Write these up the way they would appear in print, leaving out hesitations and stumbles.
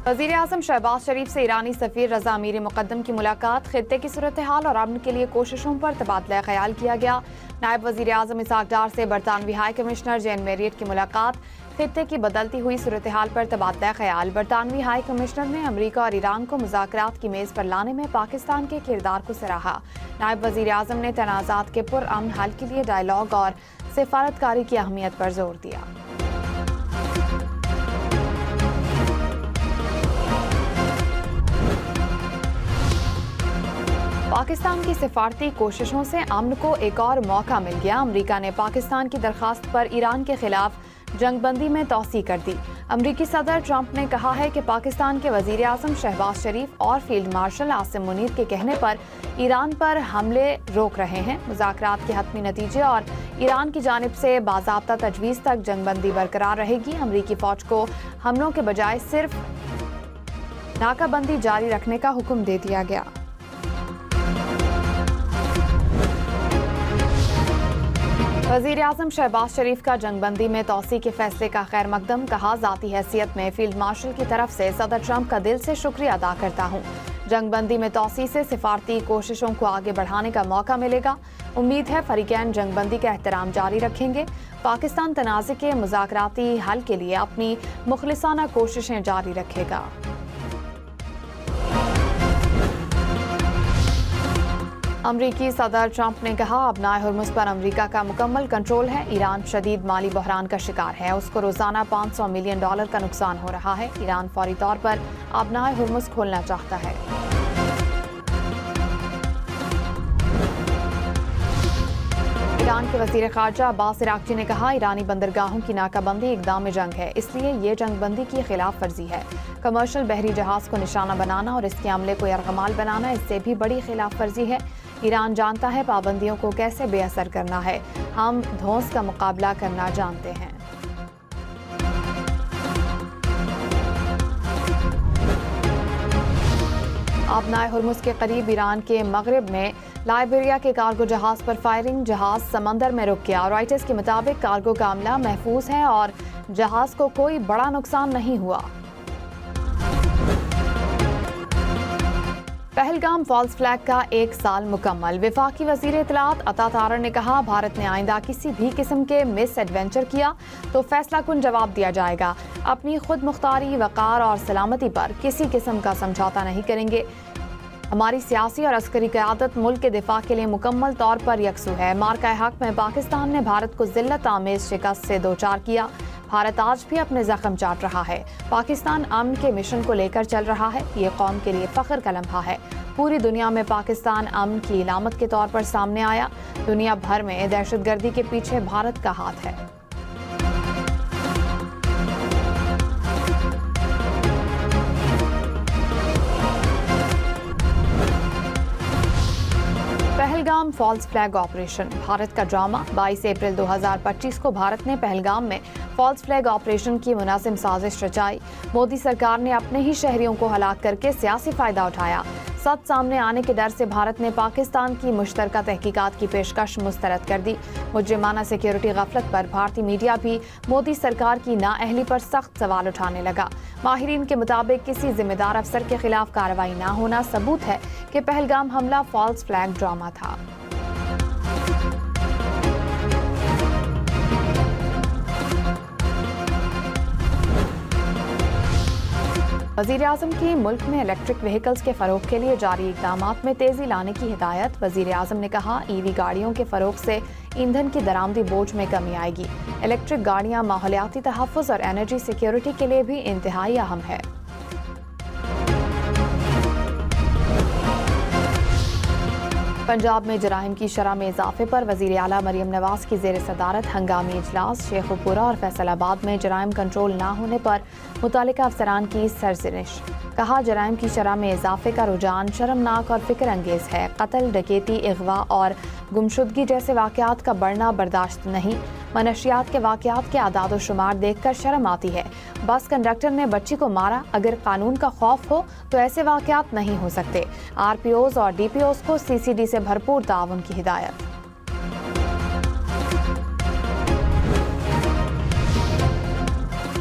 वज़ीर आज़म शहबाज शरीफ से ईरानी सफ़ीर रज़ा अमीरी मुक़द्दम की मुलाकात, खित्ते की सूरत हाल और अमन के लिए कोशिशों पर तबादला ख्याल किया गया। नायब वज़ीर आज़म इसहाक़ डार से बरतानवी हाई कमिश्नर जेन मेरियट की मुलाकात, खित्ते की बदलती हुई सूरत हाल पर तबादला ख्याल। बरतानवी हाई कमिश्नर ने अमरीका और ईरान को मुज़ाकरात की मेज़ पर लाने में पाकिस्तान के किरदार को सराहा। नायब वज़ीर आज़म ने तनाज़ात के पुरअमन हल के लिए डायलॉग और सिफारतकारी की अहमियत पर जोर दिया। पाकिस्तान की सिफारती कोशिशों से अमन को एक और मौका मिल गया। अमरीका ने पाकिस्तान की दरखास्त पर ईरान के खिलाफ जंगबंदी में तौसी कर दी। अमरीकी सदर ट्रंप ने कहा है कि पाकिस्तान के वज़ीर आज़म शहबाज शरीफ और फील्ड मार्शल आसिम मुनीर के कहने पर ईरान पर हमले रोक रहे हैं। मुज़ाकरात के हतमी नतीजे और ईरान की जानिब से बाज़ाब्ता तजवीज़ तक जंगबंदी बरकरार रहेगी। अमरीकी फ़ौज को हमलों के बजाय सिर्फ नाकाबंदी जारी रखने का हुक्म दे दिया गया। वज़ीर आज़म शहबाज शरीफ का जंगबंदी में तौसी के फैसले का खैर मकदम, कहा ज़ाती हैसियत में फील्ड मार्शल की तरफ से सदर ट्रंप का दिल से शुक्रिया अदा करता हूँ। जंगबंदी में तौसी से सिफारती कोशिशों को आगे बढ़ाने का मौका मिलेगा। उम्मीद है फरीकैन जंगबंदी का एहतराम जारी रखेंगे। पाकिस्तान तनाज़े के मुज़ाकराती हल के लिए अपनी मुखलिसाना कोशिशें जारी रखेगा। अमरीकी सदर ट्रंप ने कहा, अबनाए हुर्मुज़ पर अमरीका का मुकम्मल कंट्रोल है। ईरान शदीद माली बहरान का शिकार है। उसको रोज़ाना $500 मिलियन का नुकसान हो रहा है। ईरान फौरी तौर पर अबनाए हुर्मुज़ खोलना चाहता है। ईरान के वज़ीर ख़ारजा अब्बास इराक़ची ने कहा, ईरानी बंदरगाहों की नाकाबंदी इक़दाम जंग है, इसलिए ये जंगबंदी की खिलाफ वर्जी है। कमर्शियल बहरी जहाज़ को निशाना बनाना और इसके अमले को यरगमाल बनाना इससे भी बड़ी खिलाफ वर्जी है। ईरान जानता है पाबंदियों को कैसे बेअसर करना है। हम धौंस का मुकाबला करना जानते हैं। अबनाए हुर्मुज़ के करीब ईरान के मगरिब में लाइबेरिया के कार्गो जहाज़ पर फायरिंग, जहाज़ समंदर में रुक गया। रॉयटर्स के मुताबिक कार्गो का अमला महफूज है और जहाज़ को कोई बड़ा नुकसान नहीं हुआ। पहलगाम फॉल्स फ्लैग का 1 साल मुकम्मल। वफाकी वज़ीर इत्तलात अता तारर ने कहा, भारत ने आइंदा किसी भी किस्म के मिस एडवेंचर किया तो फैसला कुन जवाब दिया जाएगा। अपनी खुद मुख्तारी, वक़ार और सलामती पर किसी किस्म का समझौता नहीं करेंगे। हमारी सियासी और अस्करी क़यादत मुल्क के दिफा के लिए मुकम्मल तौर पर यकसू है। मार्का हक में पाकिस्तान ने भारत को ज़िल्लत आमेज़ शिकस्त से दोचार किया। भारत आज भी अपने जख्म चाट रहा है। पाकिस्तान अमन के मिशन को लेकर चल रहा है। ये कौम के लिए फ़ख्र का लम्हा है। पूरी दुनिया में पाकिस्तान अमन की इलामत के तौर पर सामने आया। दुनिया भर में दहशतगर्दी के पीछे भारत का हाथ है। Pahalgam false flag operation Bharat का ड्रामा। 22 अप्रैल 2025 को भारत ने पहलगाम में फॉल्स फ्लैग ऑपरेशन की मुनासिब साजिश रचाई। मोदी सरकार ने अपने ही शहरियों को हलाक करके सियासी फायदा उठाया। सच सामने आने के डर से भारत ने पाकिस्तान की मुश्तरका तहकीकात की पेशकश मुस्तरद कर दी। मुजरिमाना सिक्योरिटी गफलत पर भारतीय मीडिया भी मोदी सरकार की नाअहली पर सख्त सवाल उठाने लगा। माहिरीन के मुताबिक किसी जिम्मेदार अफसर के खिलाफ कार्रवाई न होना सबूत है कि पहलगाम हमला फॉल्स फ्लैग ड्रामा था। वज़ीर आज़म की मुल्क में इलेक्ट्रिक व्हीकल्स के फ़रोग़ के लिए जारी इक़दामात में तेज़ी लाने की हिदायत। वज़ीर आज़म ने कहा, ईवी गाड़ियों के फ़रोग़ से ईंधन की दरामदी बोझ में कमी आएगी। इलेक्ट्रिक गाड़ियाँ माहौलियाती तहफ़्फ़ुज़ और एनर्जी सिक्योरिटी के लिए भी इंतहाई अहम है। पंजाब में जराइम की शरह में इजाफे पर वज़ीर आला मरियम नवाज की ज़ेर सदारत हंगामी इजलास। शेखुपुरा और फैसलाबाद में जराइम कंट्रोल न होने पर मुतालिका अफसरान की सरजनिश। कहा, जराइम की शरह में इजाफे का रुझान शर्मनाक और फिक्र अंगेज़ है। कत्ल, डकैती, अगवा और गुमशुदगी जैसे वाक़यात का बढ़ना बर्दाश्त नहीं। मनशियात के वाक़यात के आदाद व शुमार देखकर शर्म आती है। बस कंडक्टर ने बच्ची को मारा, अगर कानून का खौफ हो तो ऐसे वाक़यात नहीं हो सकते। RPOs और DPOs को CCD से भरपूर ताउन की हिदायत।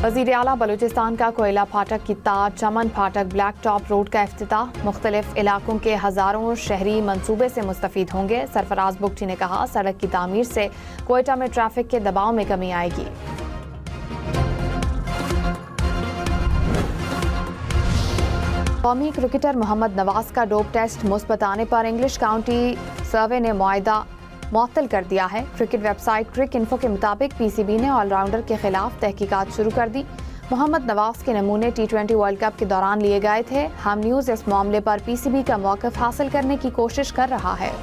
वज़ीर आला बलूचिस्तान का कोयला फाटक की तार चमन फाटक ब्लैक टॉप रोड का इफ्तिताह। मुख्तलिफ इलाकों के हज़ारों शहरी मंसूबे से मुस्तफ़ीद होंगे। सरफराज बुगटी ने कहा, सड़क की तामीर से कोयटा में ट्रैफिक के दबाव में कमी आएगी। कौमी क्रिकेटर मोहम्मद नवाज का डोप टेस्ट मुस्बत आने पर इंग्लिश काउंटी सर्वे ने मुआहदा मुअत्तल कर दिया है। क्रिकेट वेबसाइट क्रिक इन्फो के मुताबिक पीसीबी ने ऑलराउंडर के खिलाफ तहकीकात शुरू कर दी। मोहम्मद नवाज के नमूने T20 वर्ल्ड कप के दौरान लिए गए थे। हम न्यूज़ इस मामले पर पीसीबी का मौक़िफ़ हासिल करने की कोशिश कर रहा है।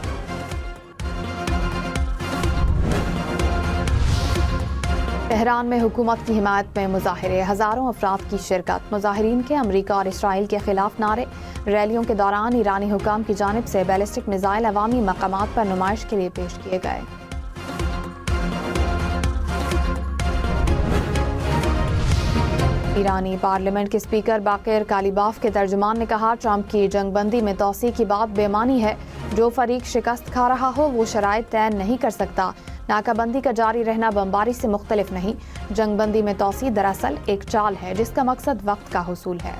तेहरान में हुकूमत की हिमायत में मुजाहिरे, हज़ारों अफराद की शिरकत। मुजाहिरीन के अमरीका और इसराइल के खिलाफ नारे। रैलियों के दौरान ईरानी हुकाम की जानिब से बैलिस्टिक मिसाइल अवामी मकामात पर नुमाइश के लिए पेश किए गए। ईरानी पार्लियामेंट के स्पीकर बाकिर कालीबाफ के तर्जुमान ने कहा, ट्रंप की जंगबंदी में तौसी की बात बेमानी है। जो फरीक शिकस्त खा रहा हो वो शराइत तय नहीं कर सकता। नाकाबंदी का जारी रहना बमबारी से मुख्तलिफ नहीं। जंगबंदी में तौसी दरअसल एक चाल है जिसका मकसद वक्त का हुसूल है।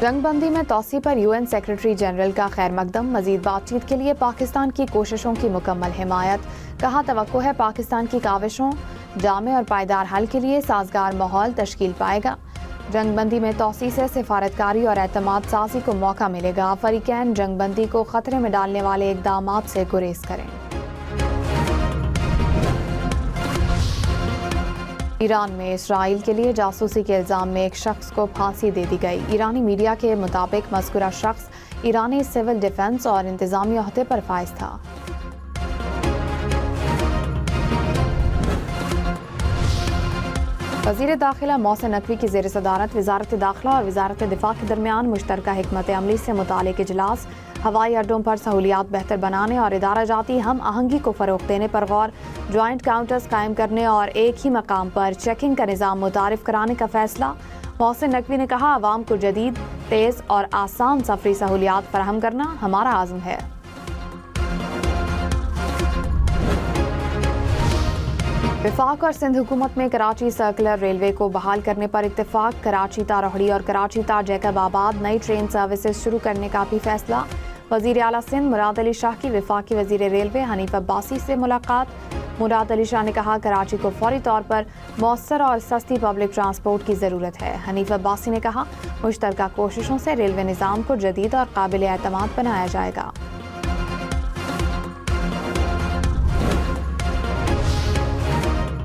जंगबंदी में तौसी पर UN सेक्रेटरी जनरल का खैर मकदम। मजीद बातचीत के लिए पाकिस्तान की कोशिशों की मुकम्मल हिमायत। कहा, तवक्को है पाकिस्तान की काविशों जामे और पायदार हल के लिए साजगार माहौल तश्कील पाएगा। जंगबंदी में तौसी से सिफारतकारी और एतमाद साजी को मौका मिलेगा। फरीकैन जंगबंदी को खतरे में डालने वाले इक़दामात से गुरेज करें। ईरान में इसराइल के लिए जासूसी के इल्ज़ाम में एक शख्स को फांसी दे दी गई। ईरानी मीडिया के मुताबिक मज़कूरा शख्स ईरानी सिविल डिफेंस और इंतज़ामी ओहदे पर फाइज था। वज़ीर दाखिला मोहसिन नकवी की ज़ेर सदारत वज़ारत दाखिला और वज़ारत दिफा के दरमियान मुश्तरका हिकमत अमली से मुतालिक इजलास। हवाई अड्डों पर सहूलियात बेहतर बनाने और इदारा जाती हम आहंगी को फ़रोग़ देने पर गौर। जॉइंट काउंटर्स कायम करने और एक ही मकाम पर चेकिंग का निज़ाम मुतारिफ कराने का फ़ैसला। मोहसिन नकवी ने कहा, आवाम को जदीद, तेज़ और आसान सफरी सहूलियात फराहम करना हमारा आज़म है। वफाक और सिंध हुकूमत में कराची सर्कुलर रेलवे को बहाल करने पर इत्तेफाक। कराची ता रोहड़ी और कराची ता जैकबाबाद नई ट्रेन सर्विसेज शुरू करने का भी फैसला। वज़ीर आला सिंध मुराद अली शाह की वफाकी वज़ीर रेलवे हनीफ अब्बासी से मुलाकात। मुराद अली शाह ने कहा, कराची को फौरी तौर पर मौसर और सस्ती पब्लिक ट्रांसपोर्ट की ज़रूरत है। हनीफ अब्बासी ने कहा, मुश्तरका कोशिशों से रेलवे निज़ाम को जदीद और काबिल एतमाद बनाया जाएगा।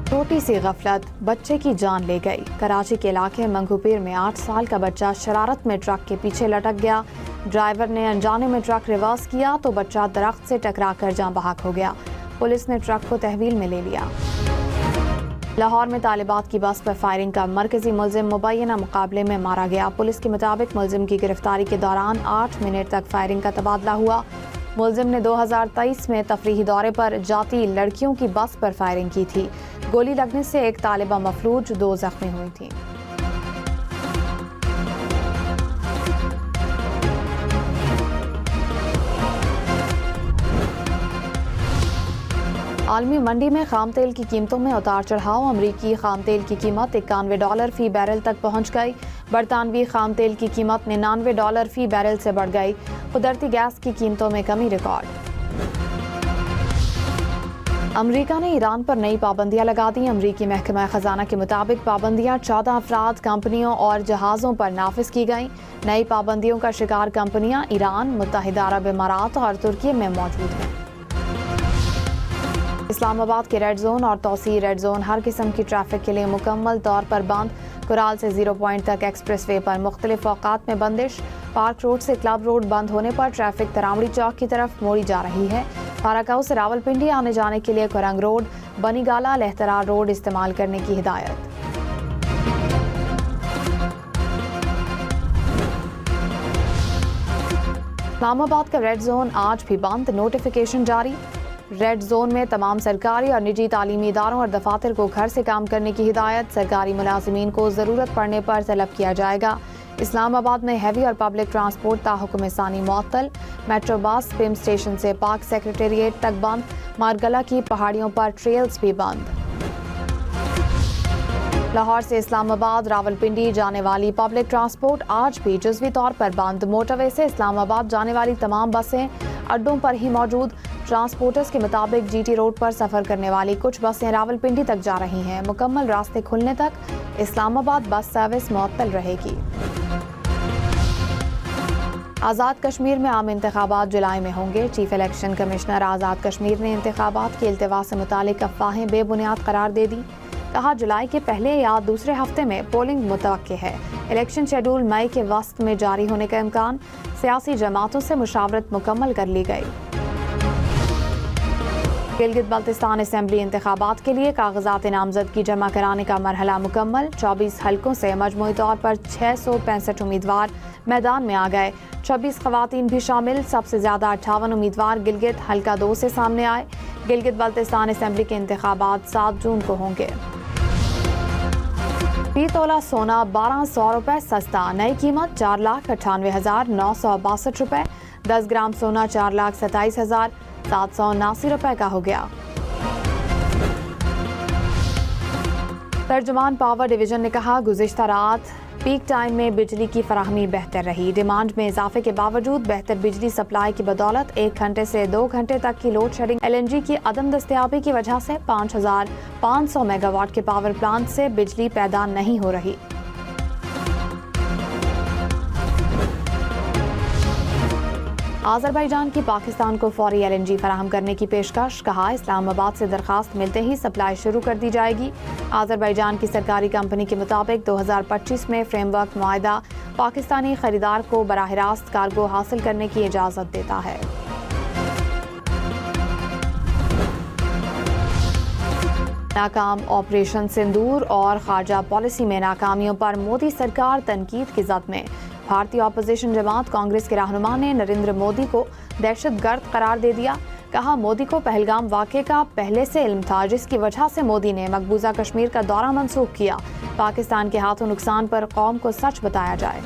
छोटी सी गफलत बच्चे की जान ले गई। कराची के इलाके मंगूपीर में 8 साल का बच्चा शरारत में ट्रक के पीछे लटक गया। ड्राइवर ने अनजाने में ट्रक रिवर्स किया तो बच्चा दरख्त से टकराकर जाँ बहक हो गया। पुलिस ने ट्रक को तहवील में ले लिया। लाहौर में तालिबात की बस पर फायरिंग का मरकजी मुलजिम मुबैना मुकाबले में मारा गया। पुलिस के मुताबिक मुलजिम की गिरफ्तारी के दौरान 8 मिनट तक फायरिंग का तबादला हुआ। मुलजिम ने 2023 में तफरीही दौरे पर जाती लड़कियों की बस पर फायरिंग की थी। गोली लगने से एक तालिबा मफलूज, 2 जख्मी हुई थी। आलमी मंडी में खाम तेल की कीमतों में उतार चढ़ाव। अमरीकी खाम तेल की कीमत $91 फी बैरल तक पहुंच गई। बरतानवी खाम तेल की कीमत $99 फी बैरल से बढ़ गई। कुदरती गैस की कीमतों में कमी रिकॉर्ड। अमरीका ने ईरान पर नई पाबंदियां लगा दी। अमरीकी महकमा खजाना के मुताबिक पाबंदियां 14 अफराद, कंपनियों और जहाज़ों पर नाफिज की गई। नई पाबंदियों का शिकार कंपनियां ईरान, मुत्तहिदा अरब इमारात और तुर्की में मौजूद हैं। इस्लामाबाद के रेड जोन और तौसी रेड जोन हर किस्म की ट्रैफिक के लिए मुकम्मल तौर पर बंद। कुराल से 0 पॉइंट तक एक्सप्रेस वे पर मुख्तलिफ औकात में बंदिश। पार्क रोड से क्लब रोड बंद होने पर ट्रैफिक तरावड़ी चौक की तरफ मोड़ी जा रही है। फाराकाऊ से रावलपिंडी आने जाने के लिए कुरंग रोड, बनीगाला, लहतरा रोड इस्तेमाल करने की हिदायत। इस्लामाबाद का रेड जोन आज भी बंद, नोटिफिकेशन जारी। रेड जोन में तमाम सरकारी और निजी तालीमी इदारों और दफातर को घर से काम करने की हिदायत। सरकारी मुलाजिमीन को ज़रूरत पड़ने पर तलब किया जाएगा। اسلام آباد میں ہیوی اور پبلک ٹرانسپورٹ تاحکم ثانی معطل، میٹرو بس پم اسٹیشن سے پاک سیکریٹریٹ تک بند، مارگلہ کی پہاڑیوں پر ٹریلز بھی بند۔ لاہور سے اسلام آباد راولپنڈی جانے والی پبلک ٹرانسپورٹ آج بھی جزوی طور پر بند، موٹر وے سے اسلام آباد جانے والی تمام بسیں اڈوں پر ہی موجود۔ ٹرانسپورٹرز کے مطابق جی ٹی روڈ پر سفر کرنے والی کچھ بسیں راولپنڈی تک جا رہی ہیں، مکمل راستے کھلنے تک اسلام آباد بس سروس معطل رہے گی۔ آزاد کشمیر میں عام انتخابات جولائی میں ہوں گے، chief election commissioner Azad Kashmir نے انتخابات کی التوا سے متعلق افواہیں بے بنیاد قرار دے دی، کہا جولائی کے پہلے یا دوسرے ہفتے میں پولنگ متوقع ہے، الیکشن شیڈول مئی کے وسط میں جاری ہونے کا امکان، سیاسی جماعتوں سے مشاورت مکمل کر لی گئی۔ گلگت بلتستان اسمبلی انتخابات کے لیے کاغذات نامزدگی جمع کرانے کا مرحلہ مکمل، 24 حلقوں سے مجموعی طور پر 665 امیدوار میدان میں آ گئے، 26 خواتین بھی شامل، سب سے زیادہ 58 امیدوار گلگت حلقہ 2 سے سامنے آئے۔ گلگت بلتستان اسمبلی کے انتخابات 7 جون کو ہوں گے۔ فی تولہ سونا 1200 روپے سستا، نئی قیمت 4,98,962 روپے، 10 گرام سونا 4,27,779 روپے کا ہو گیا۔ ترجمان پاور ڈویژن نے کہا گزشتہ رات پیک ٹائم میں بجلی کی فراہمی بہتر رہی، ڈیمانڈ میں اضافے کے باوجود بہتر بجلی سپلائی کی بدولت 1 گھنٹے سے 2 گھنٹے تک کی load shedding L N G کی عدم دستیابی کی وجہ سے 5,500 میگا واٹ کے پاور پلانٹ سے بجلی پیدا نہیں ہو رہی۔ آذربائیجان کی پاکستان کو فوری ایل این جی فراہم کرنے کی پیشکش، کہا اسلام آباد سے درخواست ملتے ہی سپلائی شروع کر دی جائے گی۔ آذربائیجان کی سرکاری کمپنی کے مطابق 2025 میں فریم ورک معاہدہ پاکستانی خریدار کو براہ راست کارگو حاصل کرنے کی اجازت دیتا ہے۔ ناکام آپریشن سندور اور خارجہ پالیسی میں ناکامیوں پر مودی سرکار تنقید کی زد میں، بھارتی اپوزیشن جماعت کانگریس کے رہنما نے نریندر مودی کو دہشت گرد قرار دے دیا، کہا مودی کو پہلگام واقعے کا پہلے سے علم تھا، جس کی وجہ سے مودی نے مقبوضہ کشمیر کا دورہ منسوخ کیا، پاکستان کے ہاتھوں نقصان پر قوم کو سچ بتایا جائے۔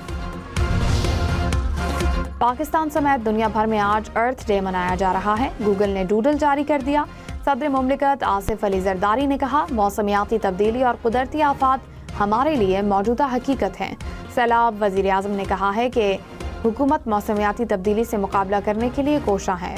پاکستان سمیت دنیا بھر میں آج ارتھ ڈے منایا جا رہا ہے، گوگل نے ڈوڈل جاری کر دیا۔ صدر مملکت آصف علی زرداری نے کہا موسمیاتی تبدیلی اور قدرتی آفات ہمارے لیے موجودہ حقیقت ہیں۔ سیلاب، وزیر اعظم نے کہا ہے کہ حکومت موسمیاتی تبدیلی سے مقابلہ کرنے کے لیے کوشاں ہے۔